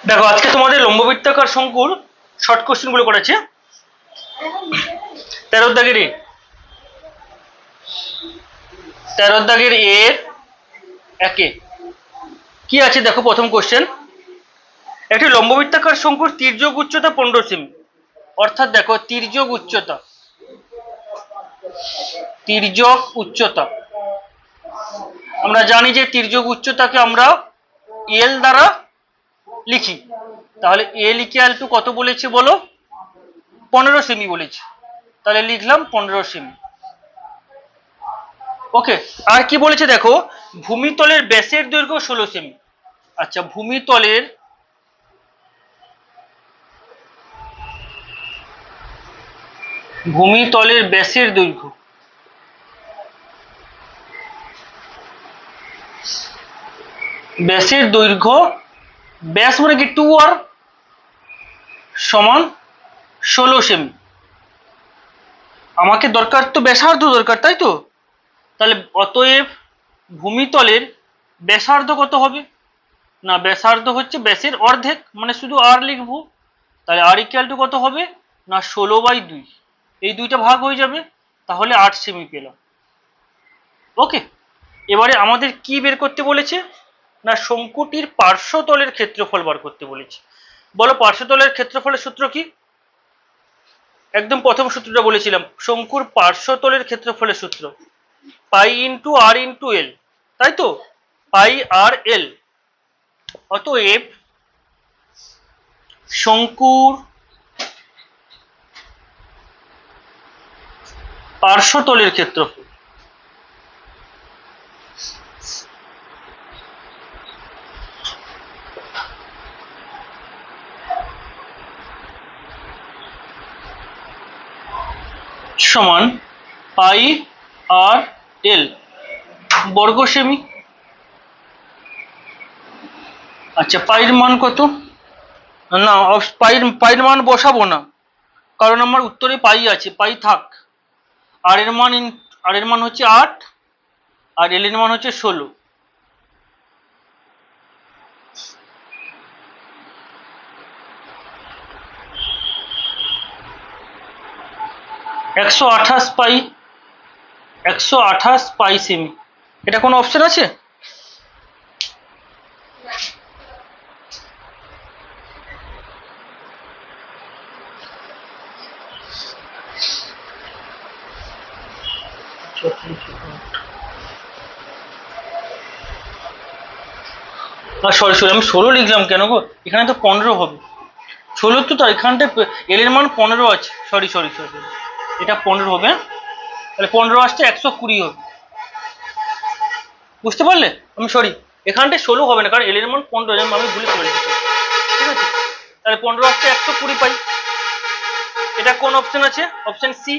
দেখো আজকে তোমাদের লম্ববৃত্তাকার শঙ্কুর শর্ট কোশ্চেন গুলো করেছে 13 দাগের এর একে কি আছে দেখো। প্রথম কোশ্চেন, একটি লম্ববৃত্তাকার শঙ্কুর তির্যক উচ্চতা 15 সেমি। অর্থাৎ দেখো তির্যক উচ্চতা আমরা জানি যে তির্যক উচ্চতাকে আমরা এল দ্বারা লিখি। তাহলে এল ইকুয়াল টু কত বলেছে বলো? 15 সেমি বলেছে, তাহলে লিখলাম 15 সেমি। ওকে, আর কি বলেছে দেখো, ভূমিতলের ব্যাসের দৈর্ঘ্য 16 সেমি। আচ্ছা, ভূমিতলের ব্যাসের দৈর্ঘ্য, ব্যাস মানে কি 2r সমান 16 সেমি। আমাকে দরকার তো ব্যাসার্ধ দরকার, তাই তো? তাহলে অতএব ভূমিতলের ব্যাসার্ধ কত হবে? না, ব্যাসার্ধ হচ্ছে ব্যাসের অর্ধেক, মানে শুধু আর লিখবো। তাহলে আর ইকুয়াল টু কত হবে? না 16/2, এই দুইটা ভাগ হয়ে যাবে, তাহলে 8 সেমি পেলাম। ওকে, এবারে আমাদের কি বের করতে বলেছে? না শঙ্কুটির পার্শ্বতলের ক্ষেত্রফল বার করতে বলেছে। বলো পার্শ্বতলের ক্ষেত্রফলের সূত্র কি? একদম প্রথম সূত্রটা বলেছিলাম, শঙ্কুর পার্শ্বতলের ক্ষেত্রফলের সূত্র পাই ইন্টু আর ইন্টু এল, তাই তো? পাই আর এল। অতএব শঙ্কুর পার্শ্বতলের ক্ষেত্রফল সমান পাই আর এল বর্গ সেমি। আচ্ছা, পাইর মান কত? না, পাইর মান বসাবো না, কারণ আমার উত্তরে পাই আছে, পাই থাক। আর এর মান হচ্ছে 8, আর এল এর মান হচ্ছে 16। একশো আঠাশ পাই সেমি। এটা কোনো অপশন আছে? সরি আমি 16 লিখলাম কেন গো? এখানে তো 15 হবে। 16 তো এখানটায় এল এর মান 15 আছে। সরি, এটা 15 হবে। তাহলে 15 আসছে 120 হবে। বুঝতে পারলে? আমি সরি, এখানটায় 16 হবে না, কারণ এল এর মান 15, যেমন আমি ভুলে চলে গেছি। ঠিক আছে, তাহলে 15 আসছে 120 পাই। এটা কোন অপশন আছে? Option C.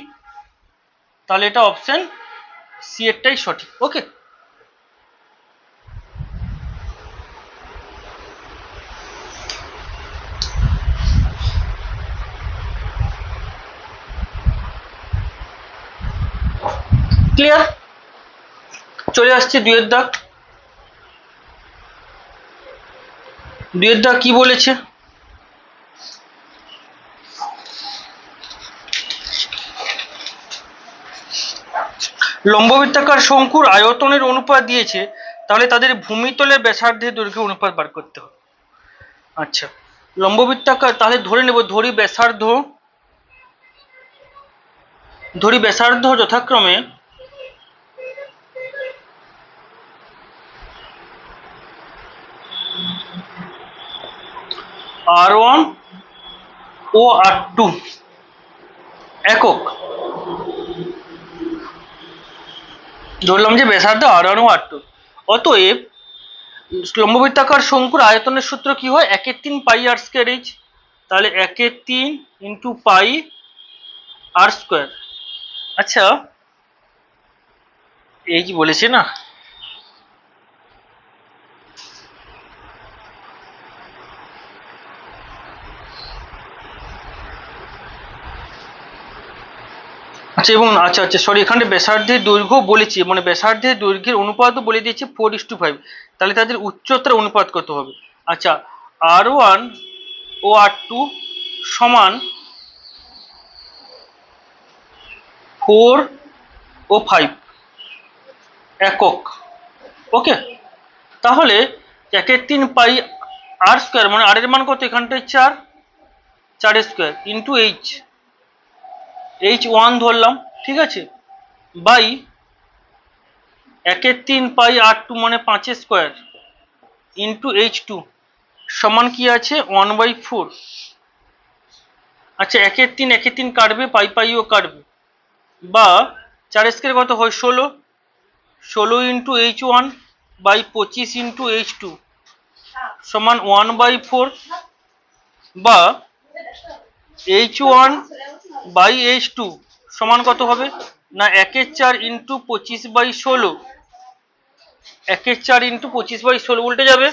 তাহলে এটা অপশন সি এরটাই সঠিক। Okay, clear? চলে আসছে দুইয়ের দাগ। কি বলেছে? লম্ববৃত্তাকার শঙ্কুর আয়তনের অনুপাত দিয়েছে, তাহলে তাদের ভূমিতলের ব্যাসার্ধের দৈর্ঘ্য অনুপাত বার করতে হবে। আচ্ছা, লম্ববৃত্তাকার, তাহলে ধরে নেব, ধরি ব্যাসার্ধ যথাক্রমে R1 ও R2 একক। ধরলাম যে ব্যাসার্ধ R1 ও R2। অতএব লম্ববৃত্তাকার শঙ্কুর আয়তনের সূত্র কি হয়? 1/3 পাই আর স্কয়ার এইচ। তাহলে 1/3 ইন্টু পাই আর স্কয়ার। আচ্ছা, এই কি বলেছে না, আচ্ছা, এবং সরি, এখানে ব্যাসার্ধের দৈর্ঘ্য বলেছি, মানে ব্যাসার্ধের দৈর্ঘ্যের অনুপাতও বলে দিয়েছে 4:5। তাহলে তাদের উচ্চতার অনুপাত কত হবে? আচ্ছা, R1 ও R2 সমান 4 ও 5 একক। ওকে, তাহলে 1/3 পাই আর স্কোয়ার, মানে আর এর মান কত এখানটায় 4, 4 স্কোয়ার ইন্টু H1 ধরলাম, ঠিক আছে, বাই 1/3 পাই R2 মানে 5 স্কোয়ার ইন্টু H2 সমান কি আছে 1/4। আচ্ছা, 1/3 কাটবে, পাইও কাটবে, বা 4 স্কোয়ার কত হয় 16, 16 into H1 by 25 into H2 সমান 1/4, বা H1 বাই H2 সমান কত হবে না 1/4 ইন্টু 25/16, 1/4 ইন্টু 25/16 উল্টে যাবে।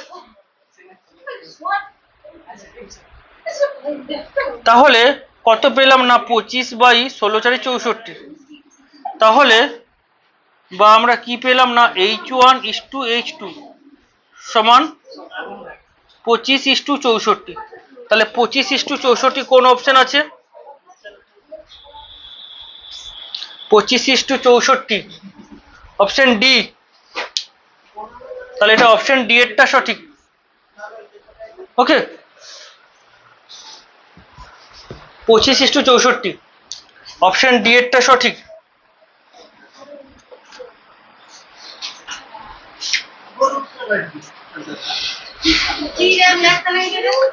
তাহলে কত পেলাম না 25/16 × 64। তাহলে বা আমরা কি পেলাম না H1:H2 সমান 25:64। তাহলে 25:64 কোন অপশন আছে? 25:64 অপশন ডি। তাহলে এটা অপশন ডি এরটা সঠিক। ওকে, 25:64 অপশন ডি এরটা সঠিক।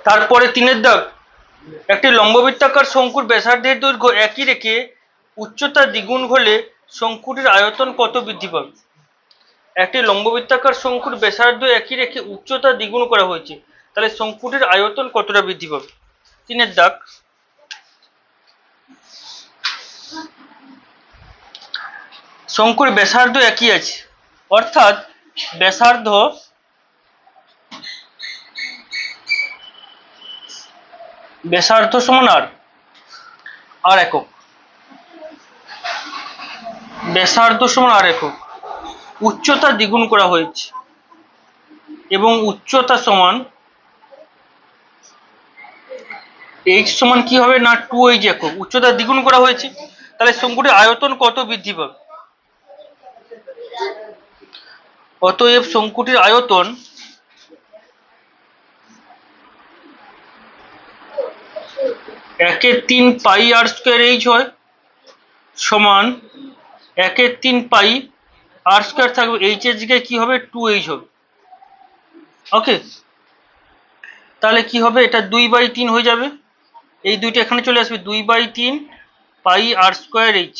তারপরে 3-এর দাগ, একটি লম্ববৃত্তাকার শঙ্কুর ব্যাসার্ধের দৈর্ঘ্য একই রেখে উচ্চতা দ্বিগুণ হলে শঙ্কুটির আয়তন কত বৃদ্ধি পাবে? একটি লম্ববৃত্তাকার শঙ্কুর ব্যাসার্ধ একই রেখে উচ্চতা দ্বিগুণ করা হয়েছে, তাহলে শঙ্কুটির আয়তন কতটা বৃদ্ধি পাবে? 3-এর দাগ, শঙ্কুর ব্যাসার্ধ একই আছে, অর্থাৎ ব্যাসার্ধ সমান আর একক, ব্যাসার্ধ সমান আর একক, উচ্চতা দ্বিগুণ করা হয়েছে এবং উচ্চতা সমান h সমান কি হবে না 2h একক, উচ্চতা দ্বিগুণ করা হয়েছে, তাহলে শঙ্কুটির আয়তন কত বৃদ্ধি পাবে? অতএব শঙ্কুটির আয়তন একের 3 পাই আর স্কোয়ার এইচ হয়, সমান 1/3 পাই আর স্কোয়ার থাকবে, এইচ এর জায়গায় কি হবে 2h হবে। ওকে, তাহলে কি হবে এটা 2/3 হয়ে যাবে, এই দুইটা এখানে চলে আসবে, 2/3 পাই আর স্কোয়ার এইচ।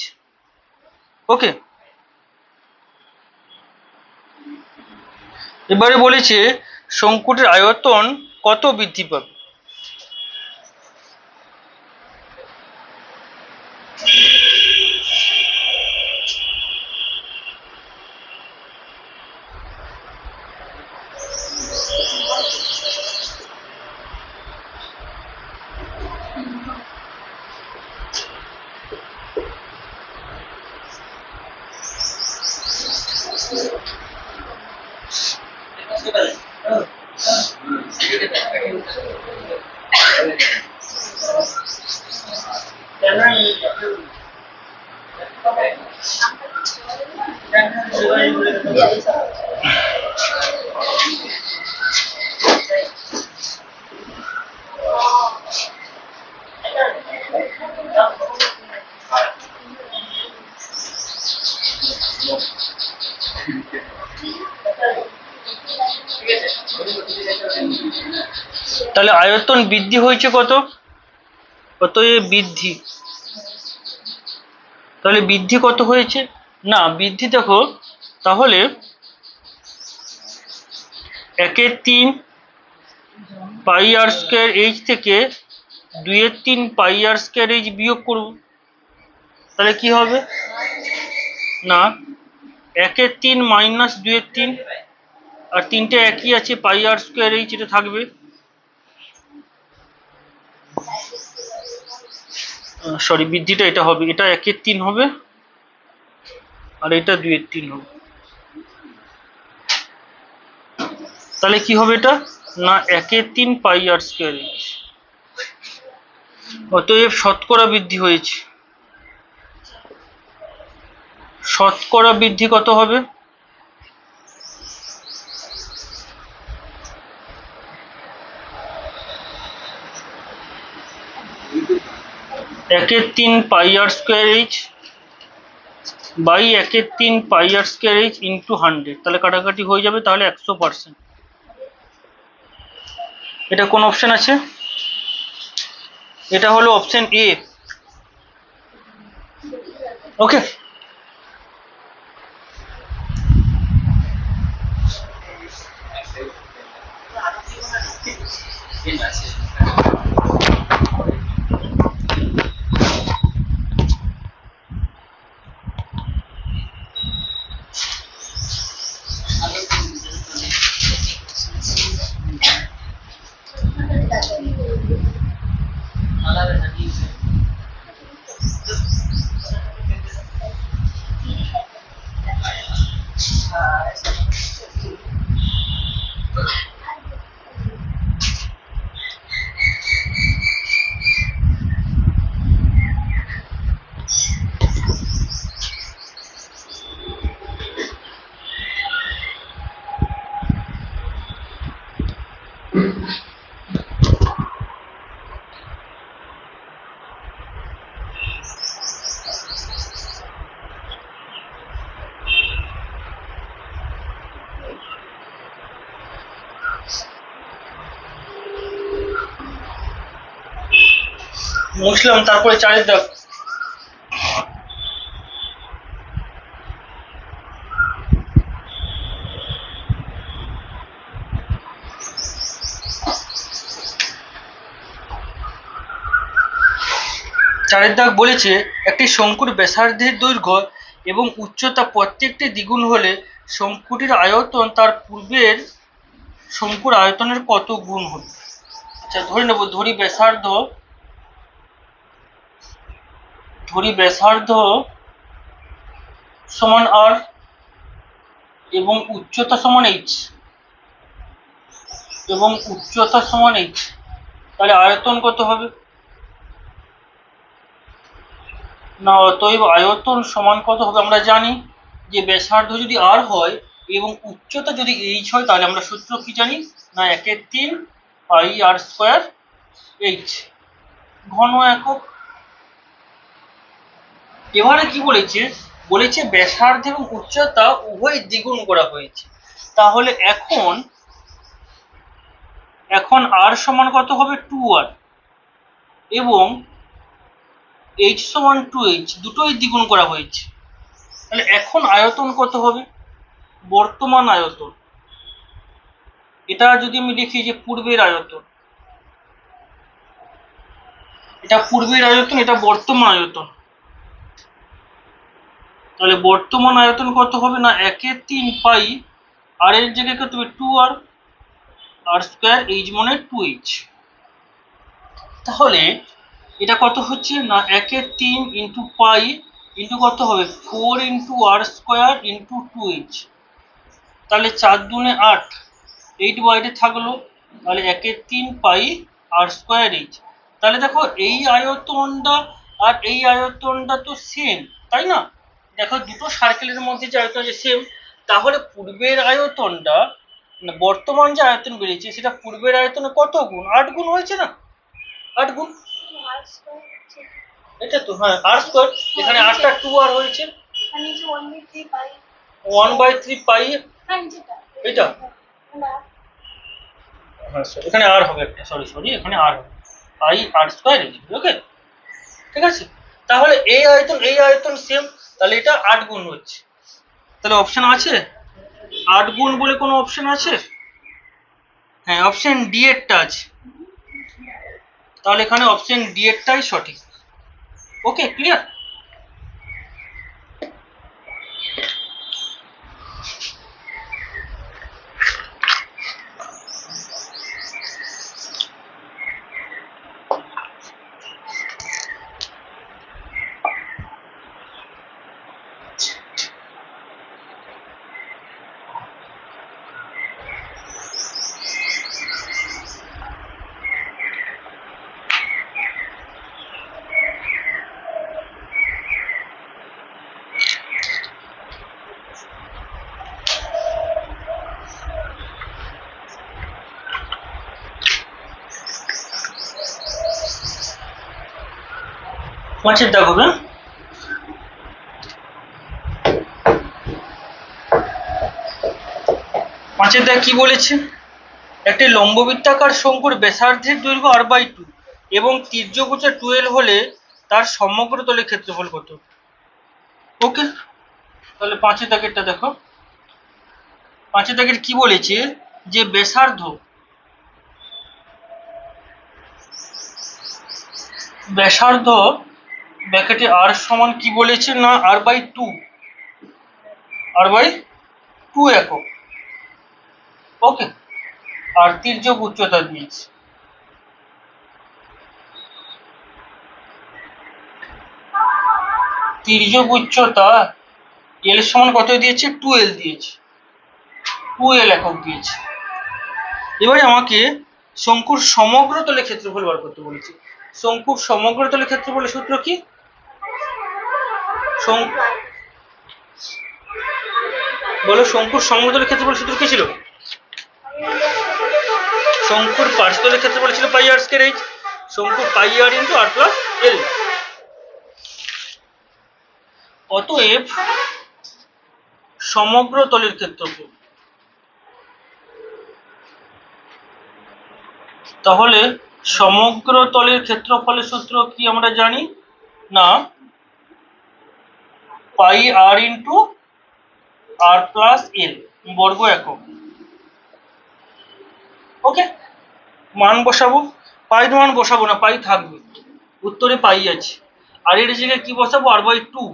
ওকে, এবারে বলেছে শঙ্কুটির আয়তন কত বৃদ্ধি পাবে? তাহলে আয়তন বৃদ্ধি হয়েছে কত? বৃদ্ধি, তাহলে বৃদ্ধি কত হয়েছে না বৃদ্ধি দেখো, তাহলে 1/3 পাই আর স্কোয়ার এইচ থেকে 2/3 পাই আর স্কোয়ার এইচ বিয়োগ করব, তাহলে কি হবে না 1/3 মাইনাস 2/3, আর 3টে একই আছে, পাই আর স্কোয়ার এইচ এটা থাকবে, সরি বৃদ্ধিটা এটা হবে, এটা 1/3 হবে আর এটা 2/3 হবে, তাহলে কি হবে এটা না 1/3 পাই আর স্কোয়ার এইচ। অতএব শতকরা বৃদ্ধি হয়েছে। শতকরা বৃদ্ধি কত হবে? একের 3 pi r square H by 1/3 pi r square H into 100, তাহলে কাটাকাটি হয়ে যাবে, তাহলে 100%। এটা কোন অপশন আছে? এটা হলো অপশন এ। ওকে, মুছলাম, তারপরে চারের দাগ। চারের দাগ বলেছে একটি শঙ্কুর ব্যাসার্ধের দৈর্ঘ্য এবং উচ্চতা প্রত্যেকটি দ্বিগুণ হলে শঙ্কুটির আয়তন তার পূর্বের শঙ্কুর আয়তনের কত গুণ হবে। আচ্ছা, ধরে নেব, ধরি ব্যাসার্ধ সমান আর এবং উচ্চতা সমান এইচ, তাহলে আয়তন কত হবে? না, অতএব আয়তন সমান কত হবে? আমরা জানি যে ব্যাসার্ধ যদি আর হয় এবং উচ্চতা যদি এইচ হয়, তাহলে আমরা সূত্র কি জানি? না 1/3 পাই আর স্কোয়ার এইচ ঘন একক। এবারে কি বলেছে? বলেছে ব্যাসার্ধ এবং উচ্চতা উভয় দ্বিগুণ করা হয়েছে, তাহলে এখন আর সমান কত হবে? 2r, এবং h সমান 2h, দুটোই দ্বিগুণ করা হয়েছে। তাহলে এখন আয়তন কত হবে? বর্তমান আয়তন। এটা যদি আমি লিখি যে পূর্বের আয়তন, এটা পূর্বের আয়তন, এটা বর্তমান আয়তন, তাহলে বর্তমান আয়তন কত হবে? না 1/3 পাই আর এর জায়গায় কত হবে? 2r আর স্কোয়ার এইচ মানে 2h। তাহলে এটা কত হচ্ছে? না 1/3 ইন্টু পাই ইন্টু কত হবে? 4 ইন্টু আর স্কোয়ার ইন্টু 2h, তাহলে 4 দুনে 8, 8 বাইরে থাকলো, তাহলে 1/3 পাই আর স্কোয়ার এইচ। তাহলে দেখো, এই আয়তনটা আর এই আয়তনটা তো সেম, তাই না? দেখো, দুটো সার্কেলের মধ্যে যে আয়তন আছে সেম, তাহলে পূর্বের আয়তনটা, বর্তমান যে আয়তন বেরিয়েছে সেটা পূর্বের আয়তনে কত গুণ? 8 গুণ হয়েছে না? 8 গুণ, এটা তো হ্যাঁ আর স্কোয়ার, এখানে 8টা 2r হয়েছে, 1/3 পাই, এটা হ্যাঁ এখানে আর হবে একটা, সরি এখানে আর হবে পাই আর স্কোয়ার। ওকে, ঠিক আছে। তাহলে এই আয়তন সেম, তাহলে এটা 8 গুণ হচ্ছে। তাহলে অপশন আছে 8 গুণ বলে কোনো অপশন আছে? হ্যাঁ, অপশন ডি এরটা আছে, তাহলে এখানে অপশন ডি এরটাই সঠিক। Okay, clear? পাঁচের দাগ হবে। পাঁচের দাগ কি বলেছে? একটি লম্ববৃত্তাকার শঙ্কুর ব্যাসার্ধের দৈর্ঘ্য r/2 এবং তির্যক উচ্চতা 12 হলে তার সমগ্র তলের ক্ষেত্রফল কত? ওকে, তাহলে পাঁচের দাগেরটা দেখো। পাঁচের দাগের কি বলেছে যে ব্যাসার্ধ ব্র্যাকেটে r সমান কি বলেছে না r/2 একক। ওকে, আর তির্যক উচ্চতা দিয়েছে। তির্যক উচ্চতা l সমান কত দিয়েছে? 2l দিয়েছে, 2l একক দিয়েছে। এবারে আমাকে শঙ্কুর সমগ্র তলের ক্ষেত্রফল বার করতে বলেছে। শঙ্কুর সমগ্র তলের ক্ষেত্রফলের সূত্র কি? বলো, শঙ্কুর সমগ্র তলের ক্ষেত্রফলের সূত্র কি ছিল? শঙ্কুর পার্শ্বতলের ক্ষেত্রফল ছিল পাই r স্কয়ার h, শঙ্কুর পাই r into r plus l। অতএব সমগ্র তলের ক্ষেত্রফল, তাহলে সমগ্র তলের ক্ষেত্রফলের সূত্র কি আমরা জানি না পাই r into r plus l বর্গ একক। ওকে, মান বসাবো। পাই মান বসাবো না, পাই থাকবে, উত্তরে পাই আছে। আর এর জায়গায় কি বসাবো? r/2।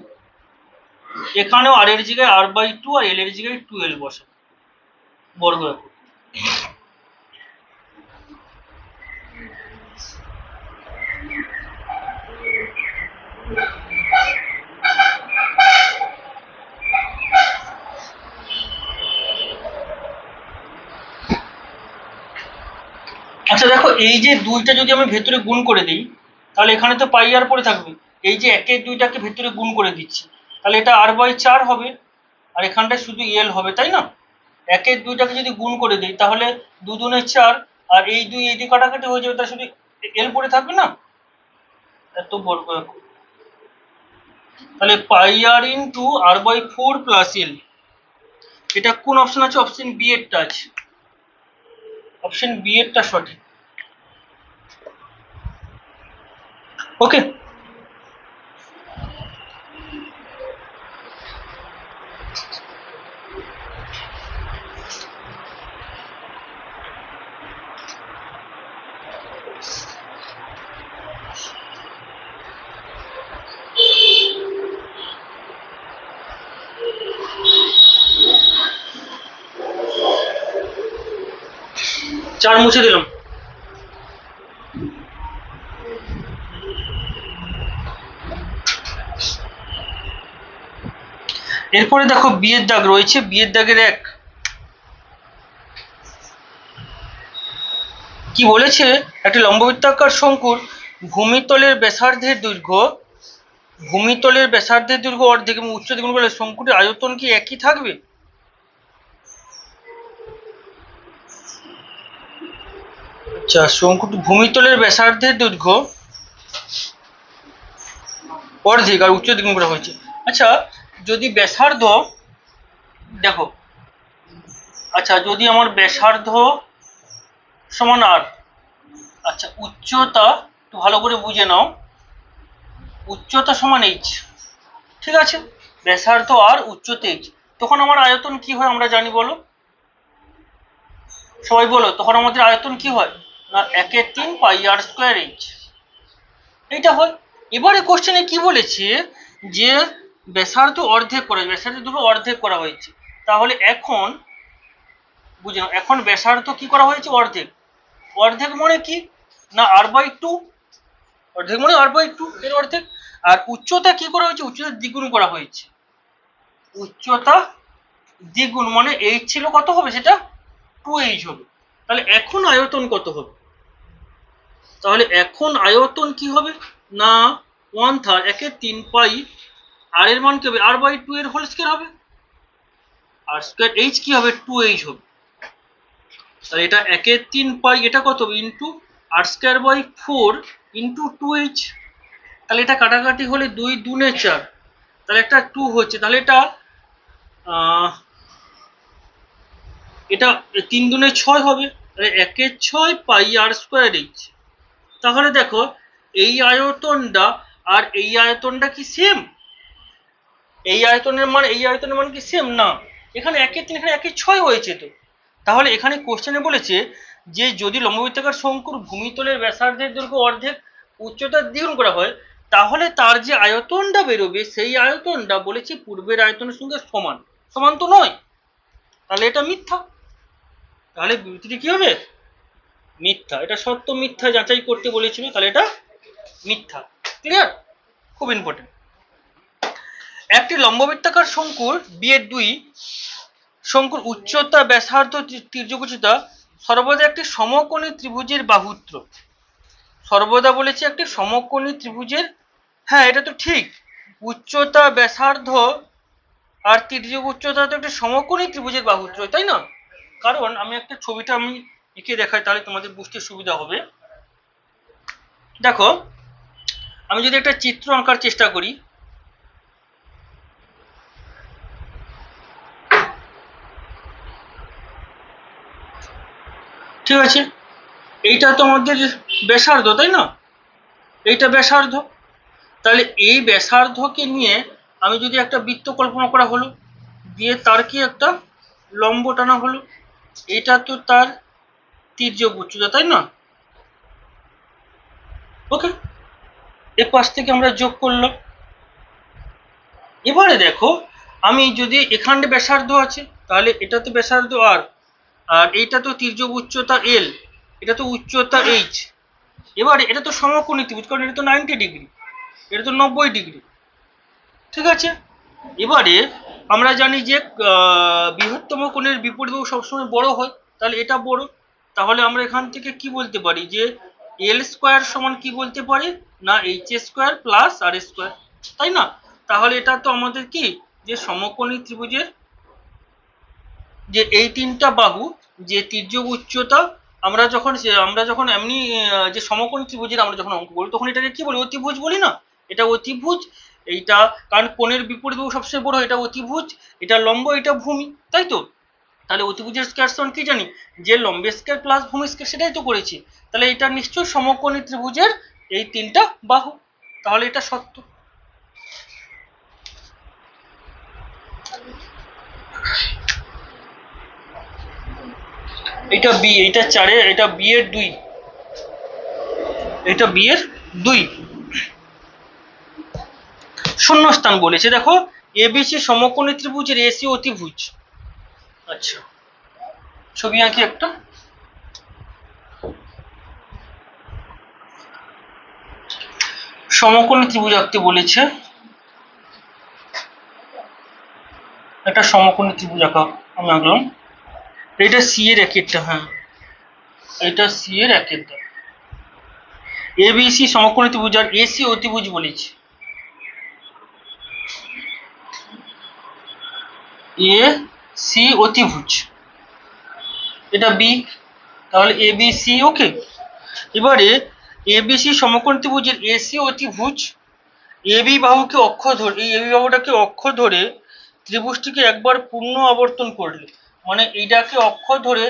এখানেও আর এর জায়গায় r/2 আর l এর জায়গায় 2l বসাবো বর্গ একক। আচ্ছা দেখো, এই যে দুইটা যদি আমি ভেতরে গুণ করে দিই তাহলে এখানে তো পাই আর পড়ে থাকবে। এই যে একের দুইটাকে ভেতরে গুণ করে দিচ্ছি, তাহলে এটা r/4 হবে আর এখানটায় শুধু l হবে, তাই না? একের দুইটাকে যদি গুণ করে দিই তাহলে 2 দুনে 4 আর এই দুই এই দিয়ে কাটাকাটি হয়ে যাবে, তার শুধু l পড়ে থাকবে না, এত বর্গ একক। তাহলে পাই আর ইনটু r/4 প্লাস l। এটা কোন অপশন আছে? অপশন বি এরটা আছে, অপশন বি এরটা সঠিক। ওকে, চার মুছে দিলাম। এরপরে দেখো বিয়ের দাগ রয়েছে, বিয়ের দাগের এক কি বলেছে? একটি লম্ববৃত্তাকার শঙ্কুর ভূমিতলের ব্যাসার্ধের দৈর্ঘ্য অর্ধেক এবং উচ্চতা গুণ করলে শঙ্কুটির আয়তন কি একই থাকবে? আচ্ছা, শঙ্কুটি ভূমিতলের ব্যাসার্ধের দৈর্ঘ্য অর্ধেক আর উচ্চতা গুণ করা হয়েছে। আচ্ছা, যদি ব্যাসার্ধ দেখো, আচ্ছা যদি আমার ব্যাসার্ধ সমান r, আচ্ছা উচ্চতা একটু ভালো করে বুঝে নাও, উচ্চতা সমান h, ঠিক আছে? ব্যাসার্ধ আর উচ্চতা h, তখন আমার আয়তন কি হয় আমরা জানি, বলো সবাই বলো, তখন আমাদের আয়তন কি হয় না 1/3 পাই r স্কয়ার h, এইটা হয়। এবারে কোশ্চেনে কি বলেছে যে ব্যাসার্ধ অর্ধেক করা, ব্যাসার্ধ দুটো অর্ধেক করা হয়েছে, তাহলে এখন বুঝে নাও, এখন ব্যাসার্ধ কি করা হয়েছে? অর্ধেক। অর্ধেক মানে কি না r/2, অর্ধেক মানে r/2 এর অর্ধেক। আর উচ্চতা কি করা হয়েছে? উচ্চতা দ্বিগুণ করা হয়েছে। উচ্চতা দ্বিগুণ মানে h ছিল কত হবে? সেটা 2h হবে। তাহলে এখন আয়তন কত হবে? তাহলে এখন আয়তন কি হবে না 1/3 1/3 পাই আর এর মান কি হবে? r/2 এর হোল স্কয়ার হবে, আর স্কয়ার h কি হবে? 2h হবে। তাহলে এটা 1/3 পাই, এটা কত হবে? Into r square by 4 into 2h। তাহলে এটা কাটাকাটি হলে 2 2 4, তাহলে একটা 2 হচ্ছে, তাহলে এটা এটা 3 2 6 হবে, তাহলে 1 6 পাই আর স্কোয়ার এইচ। তাহলে দেখো এই আয়তনটা আর এই আয়তনটা কি সেম? এই আয়তনের মান কি সেম? না, এখানে 1 3, এখানে 1 6 হয়েছে তো। তাহলে এখানে কোশ্চেনে বলেছে যে যদি লম্ববৃত্তাকার শঙ্কুর ভূমিতলের ব্যাসার্ধের দৈর্ঘ্য অর্ধেক উচ্চতা দ্বিগুণ করা হয়, তাহলে তার যে আয়তনটা বেরোবে সেই আয়তনটা বলেছে পূর্বের আয়তনের সঙ্গে সমান। সমান তো নয়, তাহলে এটা মিথ্যা। তাহলে বিবৃতিটি কি হবে? মিথ্যা। এটা সত্য মিথ্যা যাচাই করতে বলেছিল, তাহলে এটা মিথ্যা। ক্লিয়ার? খুব ইম্পর্টেন্ট। একটি লম্ববৃত্তাকার শঙ্কুর B2 শঙ্কুর উচ্চতা, ব্যাসার্ধ, তির্যক সর্বদা একটি সমকোণী ত্রিভুজের বাহুত্র। সর্বদা বলেছে একটি সমকোণী ত্রিভুজের, হ্যাঁ এটা তো ঠিক, উচ্চতা, ব্যাসার্ধ আর তির্যক উচ্চতা তো একটি সমকোণী ত্রিভুজের বাহুত্র, তাই না? কারণ আমি একটা ছবিটা আমি এঁকে দেখাই, তাহলে তোমাদের বুঝতে সুবিধা হবে। দেখো আমি যদি একটা চিত্র আঁকার চেষ্টা করি, ঠিক আছে, এইটা তো আমাদের ব্যাসার্ধ, তাই না? এইটা ব্যাসার্ধ, তাহলে এই ব্যাসার্ধকে নিয়ে আমি যদি একটা বৃত্ত কল্পনা করা হলো, দিয়ে তার কি একটা লম্ব টানা হলো, এটা তো তার তির্যক উচ্চতা, তাই না? ওকে, এ পাশ থেকে আমরা যোগ করলাম। এবারে দেখো আমি যদি এখানে ব্যাসার্ধ আছে, তাহলে এটা তো ব্যাসার্ধ আর এইটা তো তির্যক উচ্চতা এল, এটা তো উচ্চতা এইচ। এবারে এটা তো সমকোণী ত্রিভুজ, কারণ এটা তো 90 ডিগ্রি, এটা তো 90 ডিগ্রি, ঠিক আছে। এবারে আমরা জানি যে বৃহত্তম কোণের বিপরীত বাহু সবসময় বড় হয়, তাহলে এটা বড়। তাহলে আমরা এখান থেকে কি বলতে পারি যে এল স্কোয়ার সমান কি বলতে পারি না এইচ স্কোয়ার প্লাস আর স্কোয়ার, তাই না? তাহলে এটা তো আমাদের কি যে সমকোণী ত্রিভুজের যে এই তিনটা বাহু, যে তির্যক উচ্চতা, আমরা যখন এমনি যে সমকোণী ত্রিভুজের আমরা যখন অঙ্ক করি তখন এটাকে কি বলি? অতিভুজ বলি না? এটা অতিভুজ, এইটা কারণ কোণের বিপরীত বাহু সবচেয়ে বড়, এটা অতিভুজ, এটা লম্ব, এটা ভূমি, তাই তো? তাহলে অতিভুজের স্কয়ার সমান কি জানি? যে লম্বের স্কয়ার প্লাস ভূমি স্কয়ার, সেটাই তো করেছি। তাহলে এটা নিশ্চয়ই সমকোণী ত্রিভুজের এই তিনটা বাহু, তাহলে এটা সত্য। এটা বি, এটা 4, এটা বি এর 2, এটা বি এর 2। শূন্যস্থান বলেছে, দেখো এবিসি সমকোণী ত্রিভুজের এসি অতিভুজ। আচ্ছা, ছবি আঁকি একটা। সমকোণী ত্রিভুজ আঁকতে বলেছে, একটা সমকোণী ত্রিভুজ আঁকা আমি আঁকলাম। এটা সি এর একেরটা, হ্যাঁ এটা সি এর একেরটা। এবিসি সমকোণী ত্রিভুজ আর এসি অতিভুজ বলেছে। এ সি অতিভুজ, এটা বি, তাহলে এ বি সি। ওকে, এবারে এবিসি সমকোণ ত্রিভুজের এসি অতিভুজ এবি বাহুকে অক্ষ ধরে, এই এবি বাহুটাকে অক্ষ ধরে ত্রিভুজটিকে একবার পূর্ণ আবর্তন করলে, মানে এইটাকে অক্ষ ধরে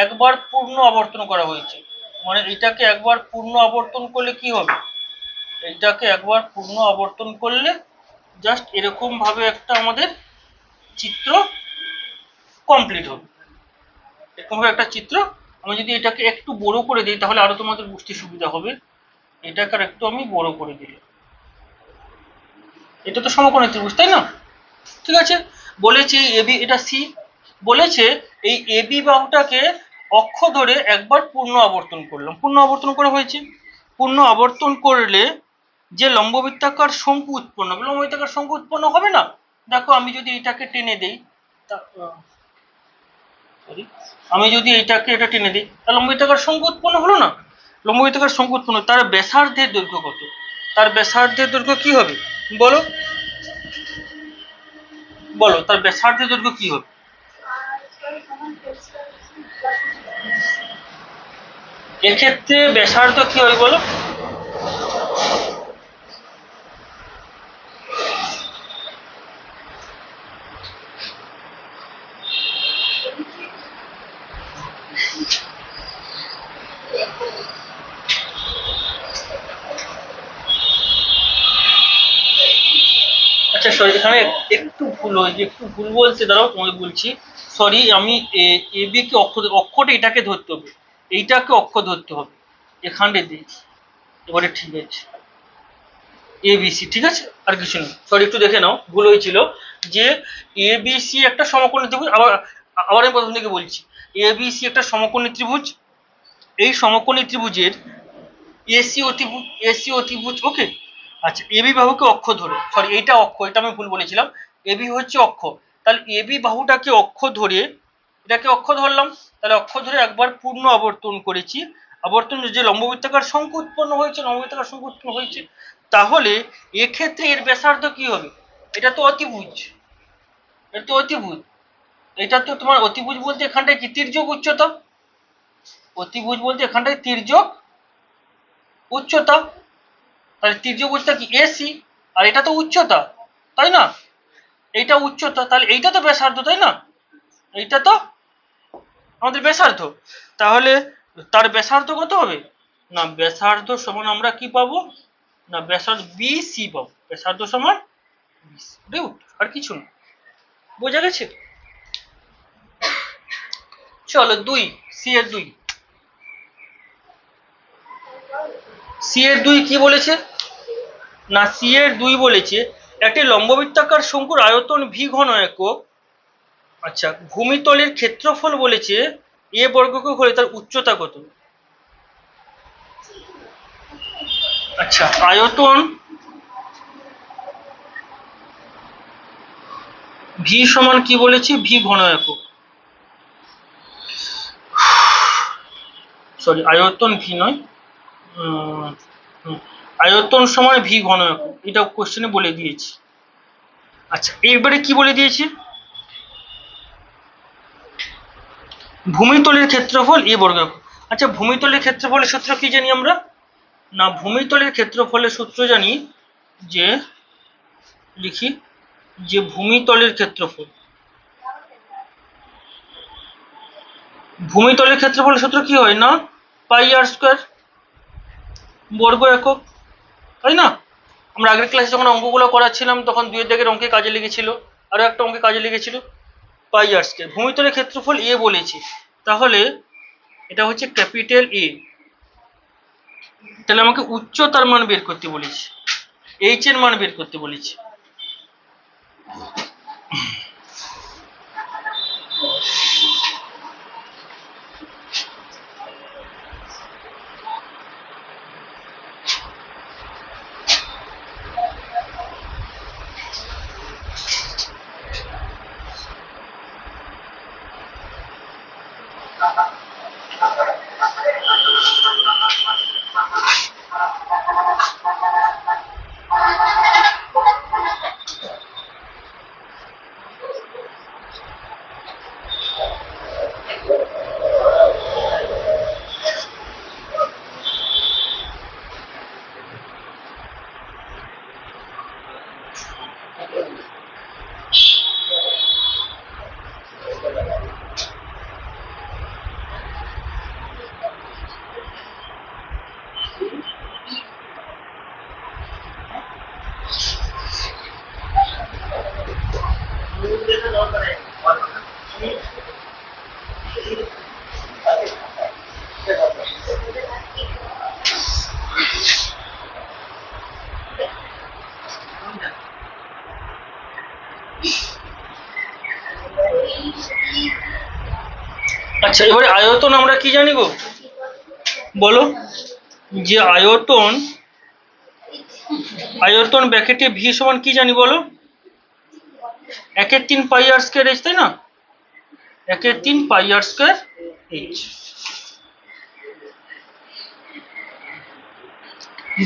একবার পূর্ণ আবর্তন করা হয়েছে, মানে এটাকে একবার পূর্ণ আবর্তন করলে কি হবে? এইটাকে একবার পূর্ণ আবর্তন করলে জাস্ট এরকম ভাবে একটা আমাদের চিত্র কমপ্লিট হবে, এরকম ভাবে একটা চিত্র। আমি যদি এটাকে একটু বড় করে দিই তাহলে আরো তোমাদের বুঝতে সুবিধা হবে। এটাকে আর একটু আমি বড় করে দিলাম, এটা তো সমকোণী ত্রিভুজ, তাই না? ঠিক আছে, বলেছে এবি, এটা সি, বলেছে এই এবি বাহুটাকে অক্ষ ধরে একবার পূর্ণ আবর্তন করলাম, পূর্ণ আবর্তন করা হয়েছে। পূর্ণ আবর্তন করলে যে লম্ববৃত্তাকার শঙ্কু উৎপন্ন হবে, লম্ববৃত্তাকার শঙ্কু উৎপন্ন হবে না? দেখো আমি যদি এটাকে টেনে দেই, আমি যদি এইটাকে এটা টেনে দিই, তাহলে লম্ববৃত্তাকার শঙ্কু উৎপন্ন হলো না? লম্ববৃত্তাকার শঙ্কু উৎপন্ন, তার ব্যাসার্ধের দৈর্ঘ্য কত? তার ব্যাসার্ধের দৈর্ঘ্য কি হবে বলো? বলো তার ব্যাসার্ধের দৈর্ঘ্য কি হবে? এক্ষেত্রে ব্যাসার্ধ কি হয় বলো? আচ্ছা সরি, এখানে একটু ভুল হয়েছে, একটু ভুল বলতে দাঁড়াও তোমাকে বলছি। সরি, আমি এ বি কে অক্ষরটা এটাকে ধরতে হবে, এইটাকে অক্ষর ধরতে হবে এখানে দিয়েছি। এবারে ঠিক আছে, এ বি সি, ঠিক আছে, আর কিছু নেই। সরি, একটু দেখে নাও, ভুল হয়েছিল যে এ বি সি একটা সমকোণী ত্রিভুজ। আবার আবার আমি প্রথম থেকে বলছি, এ বি সি একটা সমকোণী ত্রিভুজ। এই সমকোণী ত্রিভুজের এসি অতিভুজ, ওকে। আচ্ছা, এবি বাহুকে অক্ষ ধরে, সরি এইটা অক্ষ, এটা আমি ভুল বলেছিলাম, এবি হচ্ছে অক্ষ। তাহলে এবি বাহুটাকে অক্ষ ধরে, এটাকে অক্ষ ধরলাম, তাহলে অক্ষ ধরে একবার পূর্ণ আবর্তন করেছি। আবর্তন যে লম্ববৃত্তাকার শঙ্কু উৎপন্ন হয়েছে, লম্ববৃত্তাকার শঙ্কু উৎপন্ন হয়েছে, তাহলে এক্ষেত্রে এর ব্যাসার্ধ কি হবে? এটা তো অতিভুজ, এটা তো অতিভুজ, এটা তো তোমার অতিভুজ বলতে এখানটায় কি তির্যক উচ্চতা, অতিভুজ বলতে এখানটায় তির্যক উচ্চতা। তাহলে তির্যক উচ্চতা কি এসি, আর এটা তো উচ্চতা, তাই না? এইটা উচ্চতা, তাহলে এইটা তো ব্যাসার্ধ, তাই না? এইটা তো আমাদের ব্যাসার্ধ। তাহলে তার ব্যাসার্ধ কত হবে? না ব্যাসার্ধ সমান আমরা কি পাবো? না ব্যাসার্ধ বিসি পাবো, ব্যাসার্ধ সমান বিসি, আর কিছু না। বোঝা গেছে? চলো দুই, সি এর দুই। সি এর দুই কি বলেছে? না সি এর দুই বলেছে একটি লম্ববৃত্তাকার শঙ্কুর আয়তন ভি ঘন একক। আচ্ছা, ভূমিতলের ক্ষেত্রফল বলেছে এ বর্গকে হলে তার উচ্চতা কত? আচ্ছা, আয়তন ভি সমান কি বলেছি? ভি ঘন একক, সরি আয়তন ভি নয়, আয়তন সমান ভি ঘন একক, এটা কোশ্চেনে বলে দিয়েছি। আচ্ছা, এবারে কি বলে দিয়েছি? ভূমিতলের ক্ষেত্রফল এ বর্গ একক। আচ্ছা, ভূমিতলের ক্ষেত্রফলের সূত্র কি জানি আমরা? না ভূমিতলের ক্ষেত্রফলের সূত্র জানি যে, লিখি যে ভূমিতলের ক্ষেত্রফল, ভূমিতলের ক্ষেত্রফলের সূত্র কি হয় না পাই আর স্কয়ার বর্গ একক, তাই না? আমরা আগের ক্লাসে যখন অঙ্কগুলো করাচ্ছিলাম তখন দুইয়ের দাগের অঙ্কে কাজে লেগেছিল, আরো একটা অঙ্কে কাজে লেগেছিল পাই আর স্কয়ার। ভূমিতলের ক্ষেত্রফল এ বলেছি, তাহলে এটা হচ্ছে ক্যাপিটাল এ। তাহলে আমাকে উচ্চতার মান বের করতে বলেছি, এইচ এর মান বের করতে বলেছি। আচ্ছা, এবারে আয়তন আমরা কি জানি গো? বলো, যে আয়তন, আয়তন ব্র্যাকেটে ভি সমান কি জানি বলো? 1/3 পাই আর স্কয়ার এইচ, তাই না? 1/3 পাই আর স্কয়ার এইচ।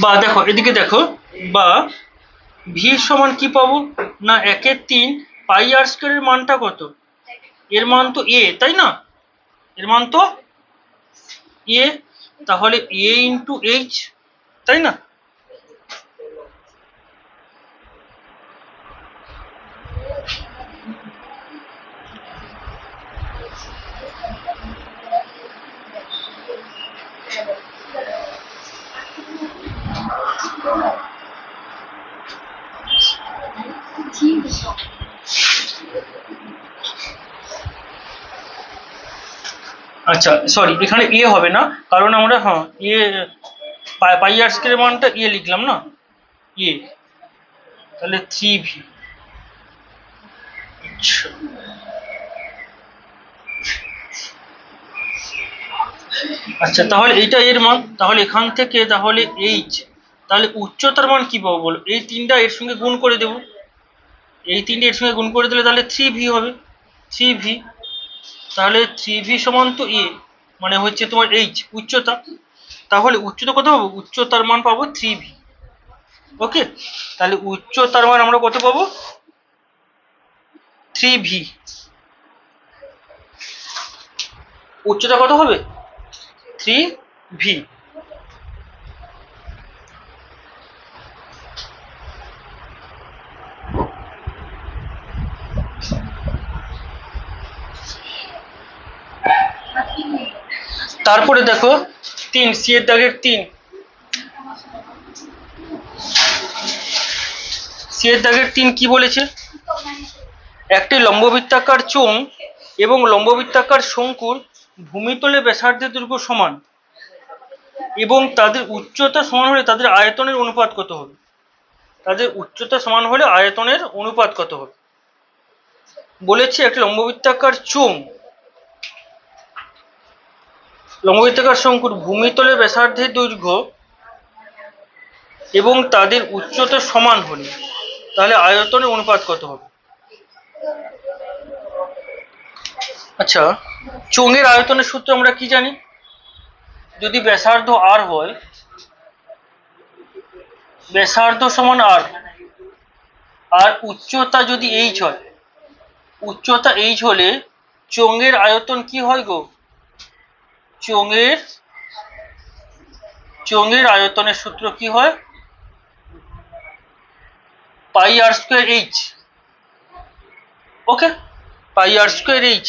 বা দেখো এদিকে দেখো, বা ভি সমান কি পাবো? না 1/3 পাই আর স্কয়ারের মানটা কত? এর মান তো এ, তাই না? এর মান তো এ, তাহলে এ ইন্টু এইচ, তাই না? আচ্ছা সরি, এখানে এ হবে না, কারণ আমরা এ পাই আর স্কয়ারের মানটা এ লিখলাম না, এ, তাহলে 3v। আচ্ছা আচ্ছা, তাহলে এইটা এর মান, তাহলে এখান থেকে তাহলে এইচ, তাহলে উচ্চতার মান কি পাবো বলো? এই তিনটা এর সঙ্গে গুণ করে দেবো, এই তিনটে এর সঙ্গে গুণ করে দিলে তাহলে 3v হবে, 3v। তাহলে 3v সমান তো এ, মানে হচ্ছে তোমার এইচ উচ্চতা, তাহলে উচ্চতা কত পাবো? উচ্চতার মান পাবো 3v। ওকে, তাহলে উচ্চতার মান আমরা কত পাবো? 3v। উচ্চতা কত হবে? 3v। তারপরে দেখো 3, সি এর দাগের 3, সি এর দাগের 3 কি বলেছে? একটি লম্ববৃত্তাকার চোঙ এবং লম্ববৃত্তাকার শঙ্কুর ভূমিতলে ব্যাসার্ধের দৈর্ঘ্য সমান এবং তাদের উচ্চতা সমান হলে তাদের আয়তনের অনুপাত কত হবে? তাদের উচ্চতা সমান হলে আয়তনের অনুপাত কত হবে বলেছে। একটি লম্ববৃত্তাকার চোঙ, লম্ববৃত্তাকার শঙ্কুর ভূমিতলে ব্যাসার্ধের দৈর্ঘ্য এবং তাদের উচ্চতা সমান হলে তাহলে আয়তনের অনুপাত কত হবে? আচ্ছা, চোঙের আয়তনের সূত্র আমরা কি জানি? যদি ব্যাসার্ধ আর হয়, ব্যাসার্ধ সমান আর, আর উচ্চতা যদি এইচ হয়, উচ্চতা এইচ হলে চোঙের আয়তন কি হয় গো? চোঙের আয়তনের সূত্র কি হয়? পাই আর স্কয়ার এইচ। ওকে, পাই আর স্কয়ার এইচ।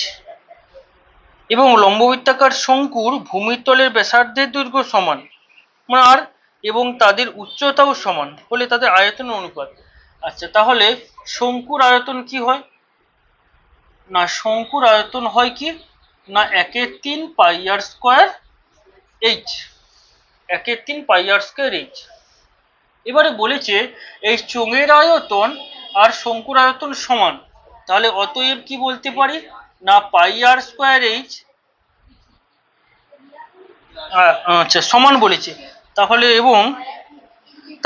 এবং লম্ববৃত্তাকার শঙ্কুর ভূমিতলের ব্যাসার্ধের দৈর্ঘ্য সমান আর এবং তাদের উচ্চতাও সমান হলে তাদের আয়তনের অনুপাত। আচ্ছা, তাহলে শঙ্কুর আয়তন কি হয়? না, শঙ্কুর আয়তন হয় কি না 1/3 পাই আর স্কয়ার এইচ, 1/3 পাই আর স্কয়ার এইচ। এবারে বলেছে এই চোঙের আয়তন আর শঙ্কুর আয়তন সমান, তাহলে অতএব কি বলতে পারি না পাই আর স্কয়ার এইচ, আচ্ছা সমান বলেছে, তাহলে এবং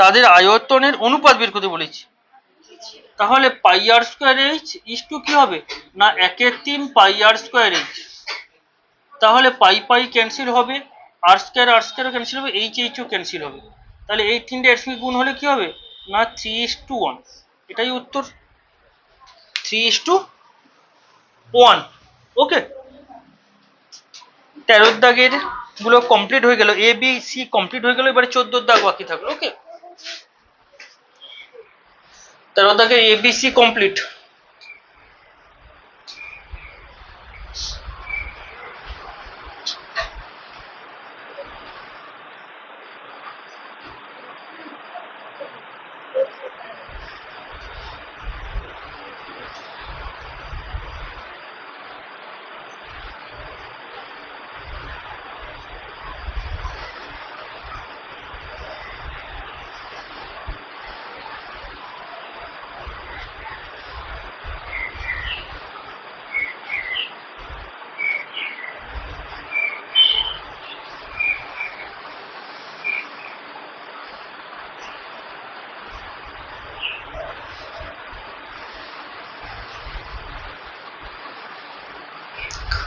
তাদের আয়তনের অনুপাত বের করতে বলেছে। তাহলে পাই আর স্কয়ার এইচ ইস টু কি হবে না 1/3 পাই আর স্কয়ার এইচ। তাহলে পাই পাই ক্যান্সেল হবে, আর স্কয়ার ক্যান্সেল হবে, এইচ এইচও ক্যান্সেল হবে, তাহলে এই তিনটে এর সঙ্গে গুণ হলে কি হবে না 3:1। এটাই উত্তর, 3:1। ওকে, 13 দাগের গুলো কমপ্লিট হয়ে গেল, এ বি সি কমপ্লিট হয়ে গেল, এবারে 14 দাগ বাকি থাকলো। ওকে, 13 দাগের এ বি সি কমপ্লিট।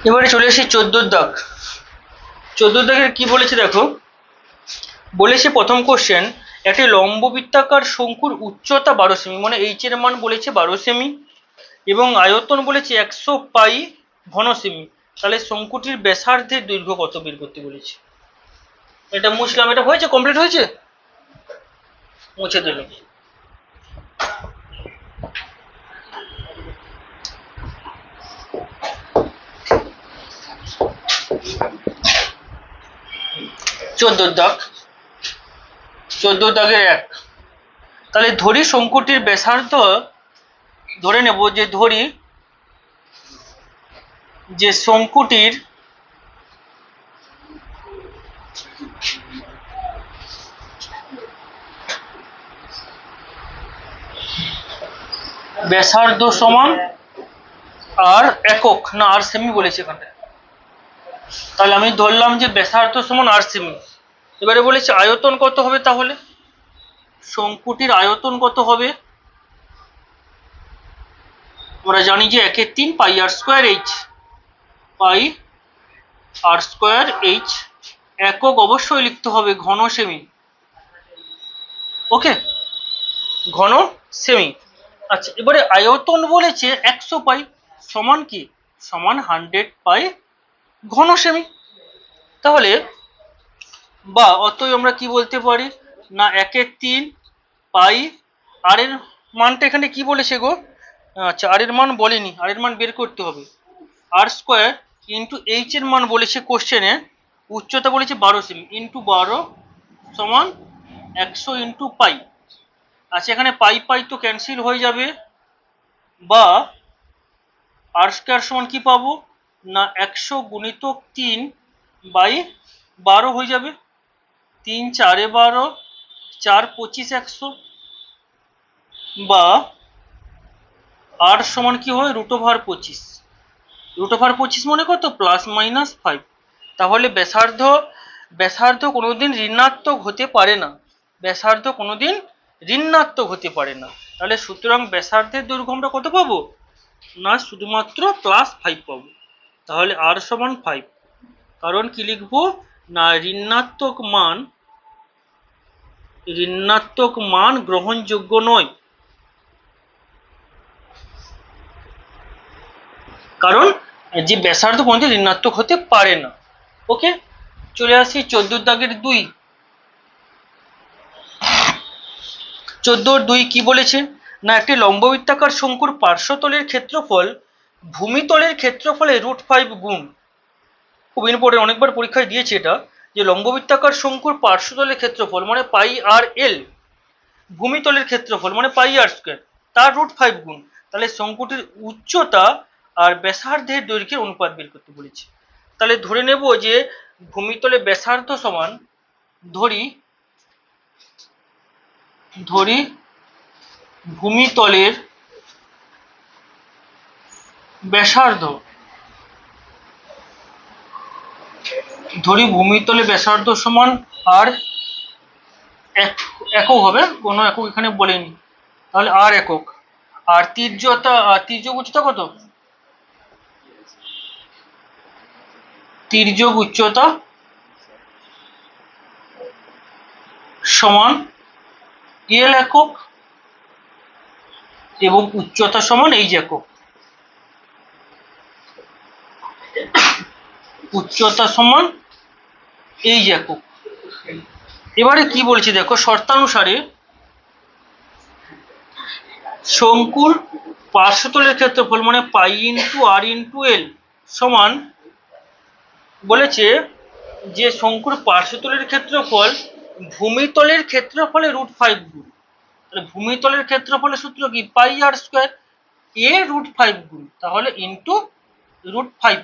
এবারে চলে আসি 14 দাগ। 14 দাগের কি বলেছে দেখো, বলেছে প্রথম কোশ্চেন, একটি লম্ববৃত্তাকার শঙ্কুর উচ্চতা 12 সেমি, মানে এইচ এর মান বলেছে 12 সেমি এবং আয়তন বলেছে 100 পাই ঘন সেমি, তাহলে শঙ্কুটির ব্যাসার্ধের দৈর্ঘ্য কত বের করতে বলেছে। এটা মুছলাম, এটা হয়েছে, কমপ্লিট হয়েছে, মুছে দিল। দাগ 14 দাগের 1, তাহলে ধরি শঙ্কুটির ব্যাসার্ধ, ধরে নেব যে ধরি যে শঙ্কুটির ব্যাসার্ধ সমান আর একক, না আর সেমি বলেছে এখানে। তাহলে আমি ধরলাম যে ব্যাসার্ধ সমান আর সেমি। এবারে বলেছে আয়তন কত হবে, তাহলে শঙ্কুটির আয়তন কত হবে? আমরা জানি যে 1/3 পাই আর স্কোয়ার এইচ, পাই আর স্কোয়ার এইচ। একক অবশ্যই লিখতে হবে ঘন সেমি। ওকে, ঘন সেমি। আচ্ছা, এবারে আয়তন বলেছে 100 পাই, সমান কি? সমান 100 পাই ঘন সেমি। তাহলে বা অতএব আমরা কি বলতে পারি না 1/3 পাই, আর এর মানটা এখানে কি বলেছে গো? আচ্ছা, আর এর মান বলেনি, আর এর মান বের করতে হবে। আর স্কোয়ার ইন্টু এইচ এর মান বলেছে কোশ্চেনে, উচ্চতা বলেছে 12 সেমি, ইন্টু 12 সমান 100 ইন্টু পাই। আচ্ছা, এখানে পাই পাই তো ক্যান্সেল হয়ে যাবে, বা আর স্কোয়ার সমান কি পাবো না 100 গুণিতক 3 বাই 12 হয়ে যাবে। 3 4 12, 4 25 100, বা আর সমান কি হয় √25। √25 মানে কত? +-5। তাহলে ব্যাসার্ধ কোনোদিন ঋণাত্মক হতে পারে না, ব্যাসার্ধ কোনোদিন ঋণাত্মক হতে পারে না। তাহলে সুতরাং ব্যাসার্ধের দৈর্ঘ্য আমরা কত পাবো না শুধুমাত্র +5 পাবো। তাহলে আর সমান 5, কারণ কি লিখবো না ঋণাত্মক মান গ্রহণযোগ্য নয়, কারণ যে ব্যাসার্ধ কোনোদিন ঋণাত্মক হতে পারে না। ওকে, চলে আসি 14 দাগের 2। 14-2 কি বলেছে না একটি লম্ববৃত্তাকার শঙ্কুর পার্শ্বতলের ক্ষেত্রফল ভূমিতলের ক্ষেত্রফলে √5 গুণ। খুব ইম্পর্টেন্ট, অনেকবার পরীক্ষায় দিয়েছে এটা, যে লম্ববৃত্তাকার শঙ্কুর পার্শ্বতলের ক্ষেত্রফল মানে পাই আর এল, ভূমিতলের ক্ষেত্রফল মানে পাই আর স্কোয়ার, তার √5 গুণ। তাহলে শঙ্কুটির উচ্চতা আর ব্যাসার্ধের দৈর্ঘ্যের অনুপাত বের করতে বলেছে। তাহলে ধরে নেব যে ভূমিতলে ব্যাসার্ধ সমান, ধরি ভূমিতলের ব্যাসার্ধ, সমান আর একক হবে, কোনো একক এখানে বলেনি, তাহলে আর একক। আর তির্যক উচ্চতা কত? তির্যক উচ্চতা সমান এল একক এবং উচ্চতা সমান এইচ একক। উচ্চতা সমান এইচ একক। এবারে কি বলছি দেখো, শর্তানুসারে শঙ্কুর পার্শ্বতলের ক্ষেত্রফল মানে পাই ইন্টু আর ইন্টু এল সমান, বলেছে যে শঙ্কুর পার্শ্বতলের ক্ষেত্রফল ভূমিতলের ক্ষেত্রফলে √5 গুণ। তাহলে ভূমিতলের ক্ষেত্রফলের সূত্র কি? পাই আর স্কোয়ার এ √5 গুণ, তাহলে ইন্টু √5।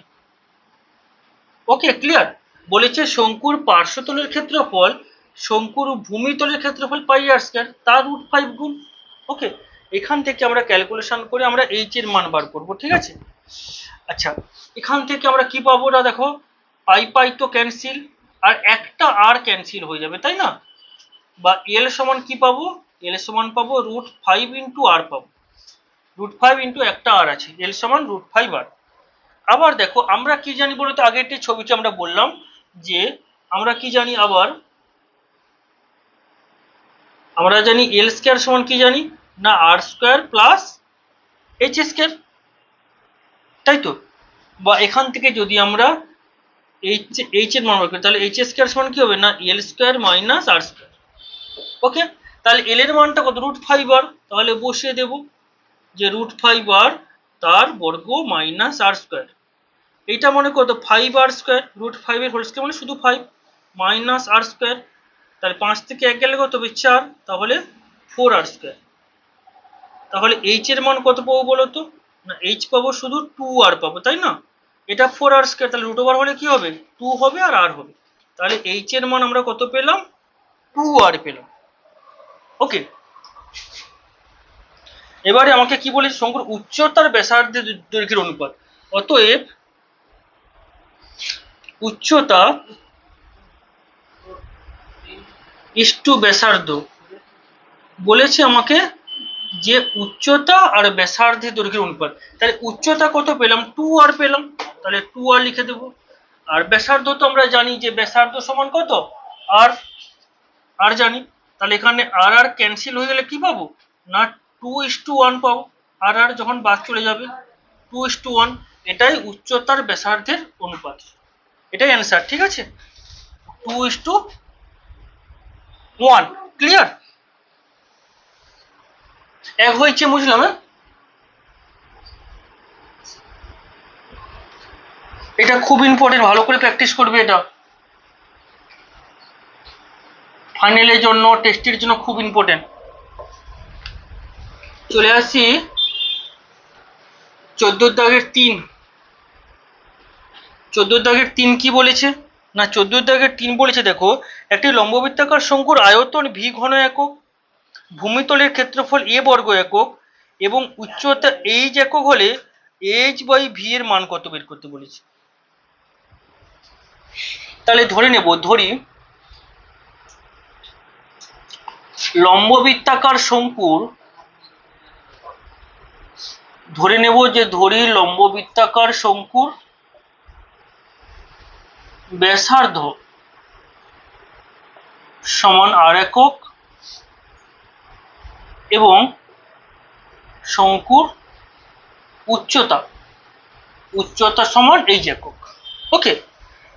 ওকে, ক্লিয়ার? বলেছে শঙ্কুর পার্শ্বতলের ক্ষেত্রফল শঙ্কুর ভূমিতলের ক্ষেত্রফল পাই আর স্কোয়ার, তার √5 গুণ। ওকে, এখান থেকে আমরা ক্যালকুলেশন করে আমরা এইচ এর মান বার করব, ঠিক আছে? আচ্ছা, এখান থেকে আমরা কি পাবো না দেখো, পাই পাই তো ক্যান্সেল, আর একটা আর ক্যান্সেল হয়ে যাবে, তাই না? বা এল সমান কি পাবো? এল সমান পাবো √5 ইন্টু আর পাবো, √5 ইন্টু একটা আর আছে, এল সমান √5 আর। আবার দেখো আমরা কি জানি বলো তো, আগের ছবিটা আমরা বললাম যে আমরা কি জানি, আবার আমরা জানি এল স্কোয়ার সমান কি জানি না আর স্কোয়ার প্লাস এইচ স্কোয়ার, তাই তো? বা এখান থেকে যদি আমরা এইচ এর মান বার করি, তাহলে এইচ স্কোয়ার সমান কি হবে না এল স্কোয়ার মাইনাস আর স্কোয়ার। ওকে, তাহলে এল এর মানটা কত? √5 আর। তাহলে বসিয়ে দেব যে √5 আর তার বর্গ মাইনাস আর স্কোয়ার। এইটা মনে কত? 5 আর স্কোয়ার, √5 এর হোল স্কোয়ার মানে শুধু 5 মাইনাস আর স্কোয়ার। তাহলে 5 থেকে 1 গেলে কত হবে? 4, তাহলে 4 আর স্কোয়ার। তাহলে এইচ এর মান কত পাবো বলো তো? না এইচ পাবো শুধু 2 আর পাবো, তাই না? এটা 4 আর স্কোয়ার, তাহলে √ওভার হলে কি হবে? 2 হবে আর হবে। তাহলে এইচ এর মান আমরা কত পেলাম, 2r পেলাম। ওকে, এবারে আমাকে কি বলেছে, শঙ্কুর উচ্চতার ব্যাসার্ধের দৈর্ঘ্যের অনুপাত। অতএব উচ্চতা ইস্টু ব্যাসার্ধ বলেছে আমাকে যে উচ্চতা আর ব্যাসার্ধের দৈর্ঘ্যের অনুপাত। তাহলে উচ্চতা কত পেলাম, 2r পেলাম, তাহলে 2r লিখে দেবো। আর ব্যাসার্ধ তো আমরা জানি যে ব্যাসার্ধ সমান কত, আর জানি। তাহলে এখানে আর ক্যান্সেল হয়ে গেলে কি পাবো না, 2:1 পাবো। আর যখন বাদ চলে যাবে 2:1, এটাই উচ্চতার ব্যাসার্ধের অনুপাত, এটাই অ্যান্সার। ঠিক আছে, 2:1। ক্লিয়ার? এক হয়েছে, বুঝলাম। এটা খুব ইম্পর্টেন্ট, ভালো করে প্র্যাকটিস করবে, এটা ফাইনালের জন্য, টেস্টের জন্য খুব ইম্পর্টেন্ট। চলে আসি 14 দাগের 3। 14 দাগের 3 কি বলেছে না, 14 দাগের 3 বলেছে দেখো, একটি লম্ববৃত্তাকার শঙ্কুর আয়তন ভি ঘন একক, ভূমিতলের ক্ষেত্রফল এ বর্গ একক এবং উচ্চতা এইচ একক হলে এইচ বাই ভি এর মান কত বের করতে বলেছে। তাহলে ধরে নেব, ধরি লম্ববৃত্তাকার শঙ্কুর, ধরে নেব যে লম্ববৃত্তাকার শঙ্কুর ব্যাসার্ধ সমান আর একক এবং শঙ্কুর উচ্চতা সমান এইচ একক। ওকে,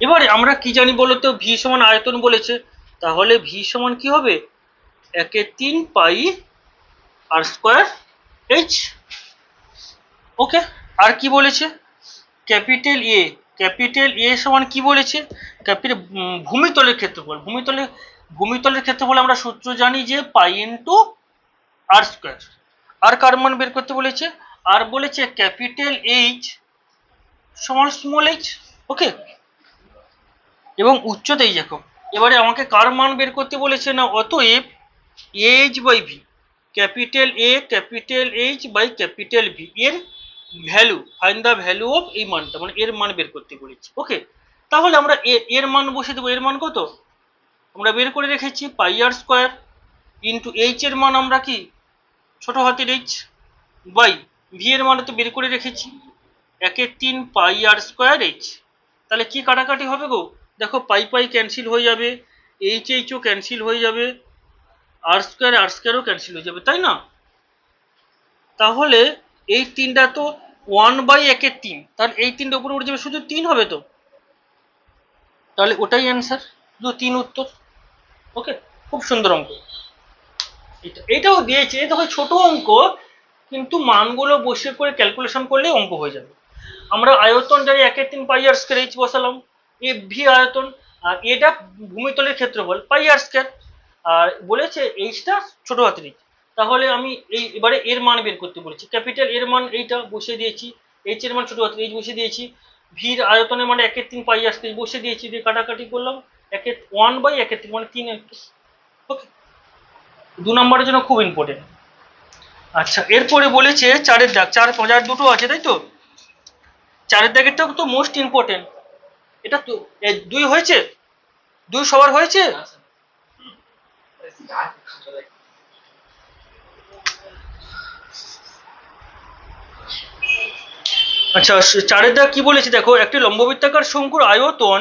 এবারে আমরা কি জানি বলতো, ভি সমান আয়তন বলেছে, তাহলে ভি সমান কি হবে, 1/3 পাই আর স্কোয়ার এইচ। ওকে, আর কি বলেছে, ক্যাপিটাল এ সমান কি বলেছে, ভূমিতলের ক্ষেত্রফল। ভূমিতলের ক্ষেত্রফল আমরা সূত্র জানি যে পাই ইন্টু আর স্কোয়ার। আর কার মান বের করতে বলেছে, আর বলেছে ক্যাপিটাল এইচ সমান স্মল এইচ। ওকে, এবং উচ্চতা এইচ একক। এবারে আমাকে কার মান বের করতে বলেছে না, অতএব H by V, capital A capital H by capital V এর value, find the value of এই মানটা, মানে এর মান বের করতে বলেছি। ওকে, তাহলে আমরা এর মান বসে দেবো। এর মান কত আমরা বের করে রেখেছি, পাই আর স্কোয়ার ইন্টু এইচ এর মান আমরা কি ছোট হাতের এইচ বাই ভি এর মান তো বের করে রেখেছি 1/3 পাই আর স্কোয়ার এইচ। তাহলে কি কাটাকাটি হবে গো, দেখো পাই পাই ক্যান্সেল হয়ে যাবে, এইচও ক্যান্সেল হয়ে যাবে, আর স্কোয়ারও ক্যান্সেল হয়ে যাবে, তাই না? তাহলে এই 3টা তো 1/1/3, তাহলে এই 3টা উপরে উঠে যাবে, শুধু 3 হবে তো, তাহলে ওটাই অ্যান্সার, শুধু 3 উত্তর। ওকে, খুব সুন্দর অঙ্ক। এটাও দিয়েছে, এটা হয় ছোট অঙ্ক, কিন্তু মানগুলো বসে করে ক্যালকুলেশন করলে অঙ্ক হয়ে যাবে। আমরা আয়তন জানি 1/3 পাই আর স্কোয়ার এইচ বসালাম, এ ভি আয়তন, আর এটা ভূমিতলের ক্ষেত্রফল পাই আর স্কোয়ার, আর বলেছে এইচটা ছোট হাতের এইচ। তাহলে আমি এবারে এর মান বের করতে বলেছি, ক্যাপিটাল এর মান এইটা বসিয়ে দিয়েছি, এইচ এর মান ছোট হাতের এইচ বসিয়ে দিয়েছি, ভির আয়তনের মানে 1/3 পাই আর স্কোয়ার বসিয়ে দিয়েছি, দিয়ে কাটাকাটি করলাম, 1/1/3 মানে 3। ওকে, 2 নম্বরের জন্য খুব ইম্পর্টেন্ট। আচ্ছা, এরপরে বলেছে 4-এর দাগ, 4, 5 আর দুটো আছে, তাই তো? 4-এর দাগেরটা তো মোস্ট ইম্পর্টেন্ট। এটা তো 2 হয়েছে, 2 সবার হয়েছে। আচ্ছা, 4-এর দাগ কি বলেছে দেখো, একটি লম্ববৃত্তাকার শঙ্কুর আয়তন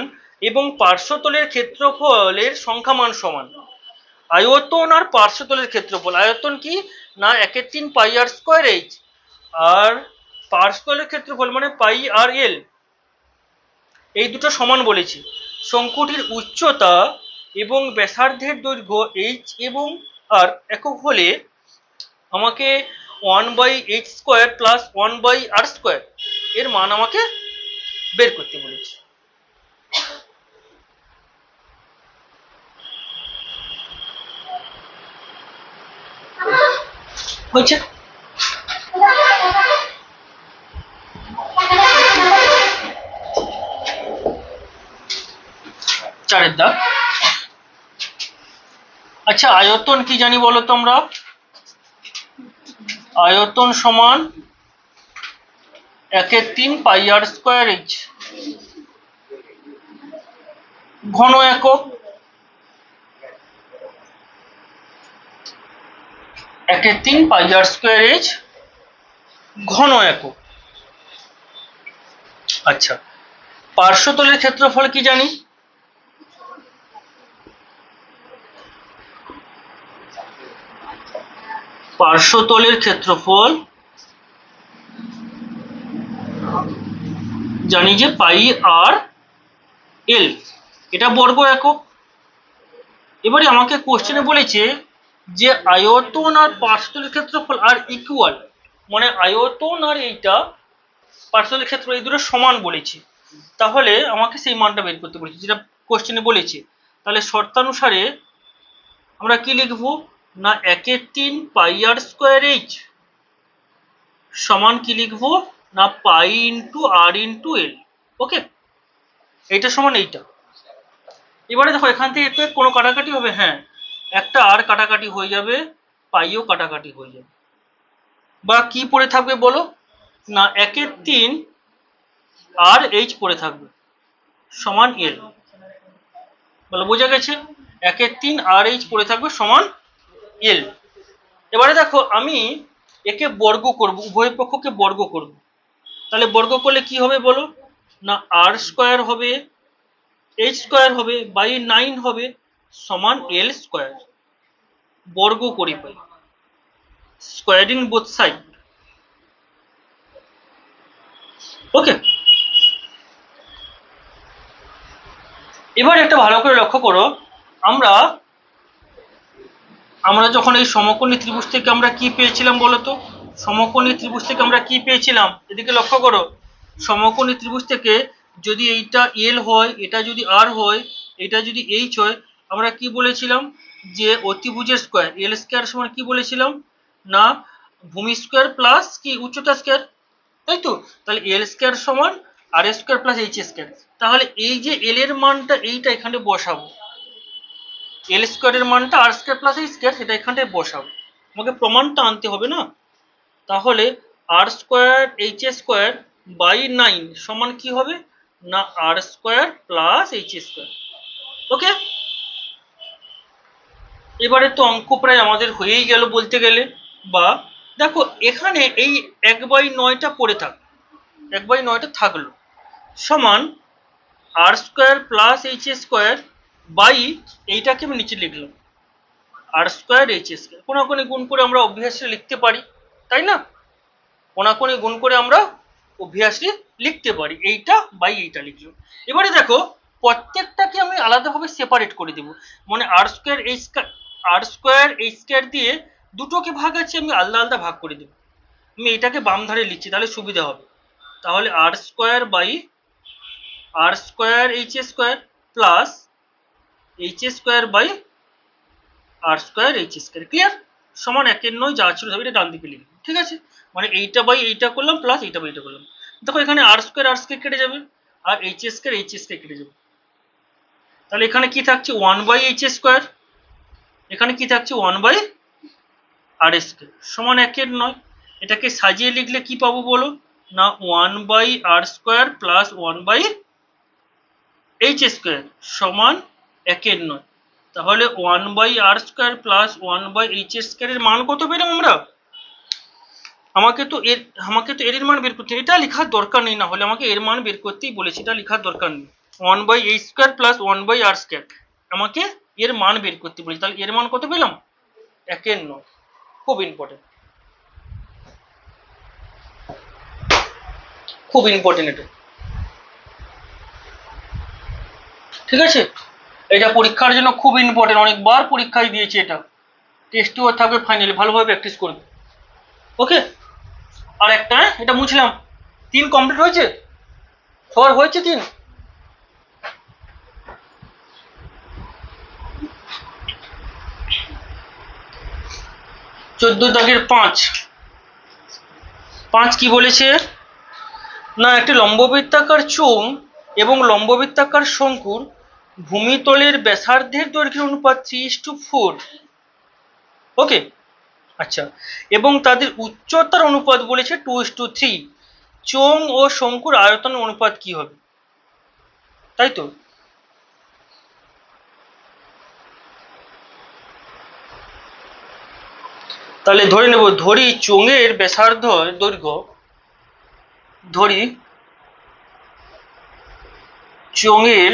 এবং পার্শ্বতলের ক্ষেত্রফলের সংখ্যা মান সমান। আয়তন আর পার্শ্বতলের ক্ষেত্রফল, আয়তন কি না 1/3 পাই আর স্কোয়ার এইচ, আর পার্শ্বতলের ক্ষেত্রফল মানে পাই আর এল, এই দুটো সমান বলেছি। শঙ্কুটির উচ্চতা এবং ব্যাসার্ধের দৈর্ঘ্য এইচ এবং আর একক হলে আমাকে 1/h square plus 1/r square এর মান আমাকে বের করতে বলেছে। হয়েছে? 4-এর দাগ, আচ্ছা, আয়তন কি জানি বলো তো আমরা? আয়তন সমান 1/3 পাই আর স্কোয়ার এইচ। ঘন একক 1/3 পাই আর স্কোয়ার এইচ ঘন একক। আচ্ছা, পার্শ্বতলের ক্ষেত্রফল কি জানি? পার্শ্বতলের ক্ষেত্রফল জানি যে পাই আর এল, এটা বর্গ একক। এবারে আমাকে কোশ্চেনে বলেছে যে আয়তন আর পার্শ্বতলের ক্ষেত্রফল আর ইকুয়াল, মানে আয়তন আর এইটা পার্শ্বতলের ক্ষেত্রফল এই দুটো সমান বলেছে। তাহলে আমাকে সেই মানটা বের করতে বলেছে যেটা কোশ্চেনে বলেছে। তাহলে শর্তানুসারে আমরা কি লিখবো না 1/3 পাই আর স্কোয়ার এইচ সমান কি লিখবো না পাই ইন্টু আর ইন্টু এল। ওকে, এইটা সমান এইটা। এবারে দেখো এখান থেকে একটু কোনো কাটাকাটি হবে, হ্যাঁ একটা আর কাটাকাটি হয়ে যাবে, পাইও কাটাকাটি হয়ে যাবে, বা কি পড়ে থাকবে বলো না 1/3 আর এইচ পড়ে থাকবে সমান এল। বলো বোঝা গেছে? 1/3 আর এইচ পড়ে থাকবে সমান এল। এবারে দেখো আমি একে বর্গ করব, উভয় পক্ষকে বর্গ করব। তাহলে বর্গ করলে কি হবে বলো না আর স্কোয়ার হবে, এইচ স্কোয়ার হবে, বাই 9 হবে সমান এল স্কোয়ার। বর্গ করি পাই, স্কোয়ারিং বোথ সাইড। ওকে, এবার একটা ভালো করে লক্ষ্য করো, আমরা যখন এই সমকোণী ত্রিভুজ থেকে আমরা কি পেয়েছিলাম বলতো? সমকোণী ত্রিভুজ থেকে আমরা কি পেয়েছিলাম? এদিকে লক্ষ্য করো, সমকোণী ত্রিভুজ থেকে যদি এইটা এল হয়, এটা যদি আর হয়, এটা যদি এইচ হয়, আমরা কি বলেছিলাম যে অতিভুজের স্কোয়ার এল স্কোয়ার সমান কি বলেছিলাম না ভূমি স্কোয়ার প্লাস কি উচ্চতা স্কোয়ার, তাই তো? তাহলে এল স্কোয়ার সমান r square plus H square. তাহলে এই যে এল এর মানটা এইটা এখানে বসাবো, এল স্কোয়ারের মানটা আর স্কোয়ার প্লাস এইচ স্কোয়ার সেটা এখানটায় বসাবো, আমাকে প্রমাণটা আনতে হবে না। তাহলে r square H square by 9 সমান কি হবে না আর স্কোয়ার প্লাস এইচ স্কোয়ার। ওকে, এবারে তো অঙ্ক প্রায় আমাদের হয়েই গেল বলতে গেলে। বা দেখো এখানে এই 1/9টা পড়ে থাক, 1/9টা থাকলো সমান r square plus H square by এইটাকে আমি নিচে লিখলাম আর স্কোয়ার এইচ স্কোয়ার। কোনাকুনি গুণ করে আমরা অবভিয়াসলি লিখতে পারি, তাই না? কোনাকুনি গুণ করে আমরা অবভিয়াসলি লিখতে পারি, এইটা বাই এইটা লিখলাম। এবারে দেখো প্রত্যেকটাকে আমি আলাদাভাবে সেপারেট করে দেব, মানে আর স্কোয়ার এইচ স্কোয়ার দিয়ে দুটোকে ভাগ আছে আমি আলাদা আলাদা ভাগ করে দেব। আমি এটাকে বাম ধারে লিখছি তাহলে সুবিধা হবে। তাহলে r square by r square H square plus H square by r square H square. Clear? সমান 1/9 যা ছিল এটা ডান দিকে লিখলাম, ঠিক আছে? মানে এইটা বাই এইটা করলাম প্লাস এইটা বাই এইটা করলাম। দেখো এখানে আর স্কোয়ার কেটে যাবে আর এইচ স্কোয়ার কেটে যাবে। তাহলে এখানে কি থাকছে 1/এইচ স্কোয়ার, এখানে কি থাকছে 1/আর স্কোয়ার সমান 1/9। এটাকে সাজিয়ে লিখলে কি পাবো বলো না 1/আর স্কোয়ার প্লাস 1/এইচ স্কোয়ার সমান 1/9। তাহলে 1/আর স্কোয়ার প্লাস 1/এইচ স্কোয়ারের মান কত পেলাম আমরা? আমাকে তো এর মান বের করতে, এটা লেখার দরকার নেই, না হলে আমাকে এর মান বের করতেই বলেছি, এটা লেখার দরকার নেই। 1/এইচ স্কোয়ার প্লাস 1/আর স্কোয়ার আমাকে এর মান বের করতে বলেছি। তাহলে এর মান কত পেলাম 1/9। খুব ইম্পর্টেন্ট, খুব ইম্পর্টেন্ট এটা, ঠিক আছে? এটা পরীক্ষার জন্য খুব ইম্পর্টেন্ট, অনেকবার পরীক্ষায় দিয়েছি এটা, টেস্টও থাকবে, ফাইনালি ভালোভাবে প্র্যাকটিস করবে। ওকে, আর একটা এটা মুছলাম। 3 কমপ্লিট হয়েছে, সবার হয়েছে 3? চোদ্দ দাগের 5 কি বলেছে না একটি লম্ববৃত্তাকার চোঙ এবং লম্ববৃত্তাকার শঙ্কুর ভূমিতলের ব্যাসার্ধের দৈর্ঘ্যের অনুপাত 3:4। ওকে, আচ্ছা, এবং তাদের উচ্চতার অনুপাত বলেছে 2:3। চোঙ ও শঙ্কুর আয়তন অনুপাত কি হবে, তাই তো? তাহলে ধরে নেব, ধরি চোঙের ব্যাসার্ধ দৈর্ঘ্য, ধরি চোঙের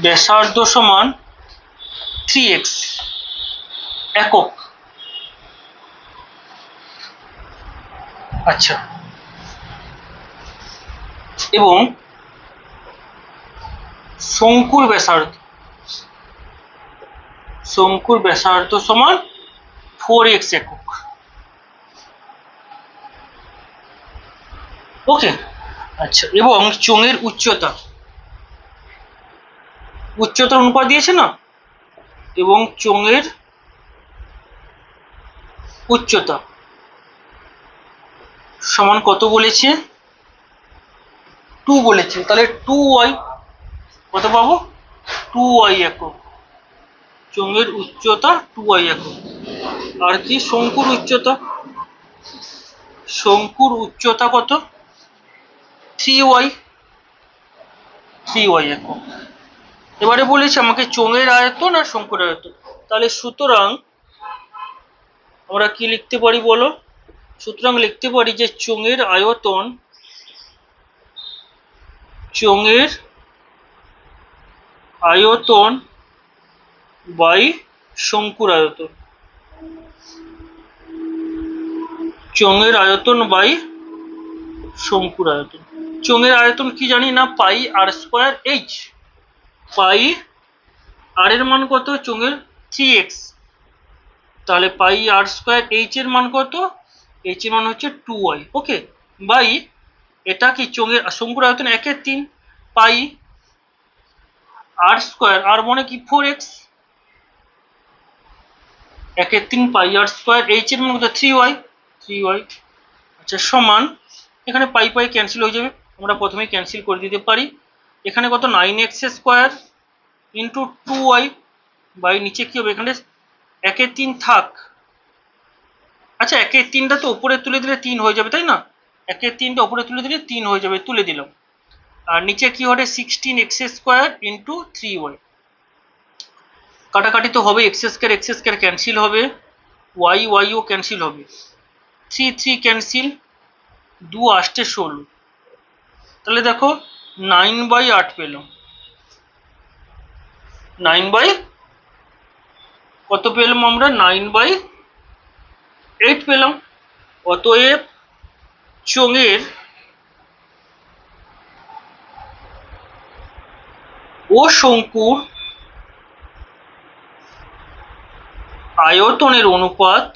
ব্যাসার্ধ সমান 3x একক। আচ্ছা, এবং শঙ্কুর ব্যাসার্ধ সমান 4x একক। ওকে, আচ্ছা, এবং চোঙের উচ্চতার অনুপাত দিয়েছে না, এবং চোঙের উচ্চতা সমান কত বলেছে? 2 বলেছে, তাহলে 2y কত পাবো? 2y একক। চোঙের উচ্চতা 2y একক। আর কি শঙ্কুর উচ্চতা কত? 3y একক। এবারে বলেছে আমাকে চোঙের আয়তন আর শঙ্কুর আয়তন। তাহলে সুতরাং আমরা কি লিখতে পারি বলো? সুতরাং লিখতে পারি যে চোঙের আয়তন বাই শঙ্কুর আয়তন। চোঙের আয়তন বাই শঙ্কুর আয়তন। চোঙের আয়তন কি জানি না, পাই আর স্কোয়ার এইচ। পাই আর এর মান কত? চোঙের 3x। তাহলে পাই আর স্কোয়ার এইচ এর মান কত? এইচ এর মান হচ্ছে 2y। ওকে, বাই এটা কি শঙ্কুর আয়তন 1/3 পাই আর স্কোয়ার, আর মানে কি 4x। 1/3 pi r square, H এর মান কত? 3y। আচ্ছা, সমান, এখানে পাই ক্যান্সেল হয়ে যাবে, আমরা প্রথমেই ক্যান্সেল করে দিতে পারি। এখানে কত? 9x square into 2y by নিচে কি হবে? এখানে 1/3 থাক। আচ্ছা, 1/3টা তো উপরে তুলে দিলে 3 হয়ে যাবে, তাই না? 1/3টা উপরে তুলে দিলে 3 হয়ে যাবে, তুলে দিলাম। আর নিচে কি হবে? 16x square into 3y। কাটাকাটি তো হবে, এক্স স্কোয়ার ক্যান্সেল হবে, ওয়াই ও ক্যান্সেল হবে, 3 ক্যান্সেল, 2 আসছে 16। তাহলে দেখো 9/8 পেলাম। কত পেলাম আমরা? 9/8 পেলাম। অতএব চোঙের ও শঙ্কুর আয়তনের অনুপাত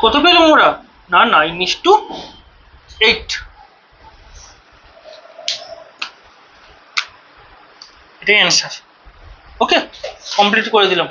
কত পেলাম আমরা? না, 9:8। এটাই অ্যান্সার। ওকে, কমপ্লিট করে দিলাম।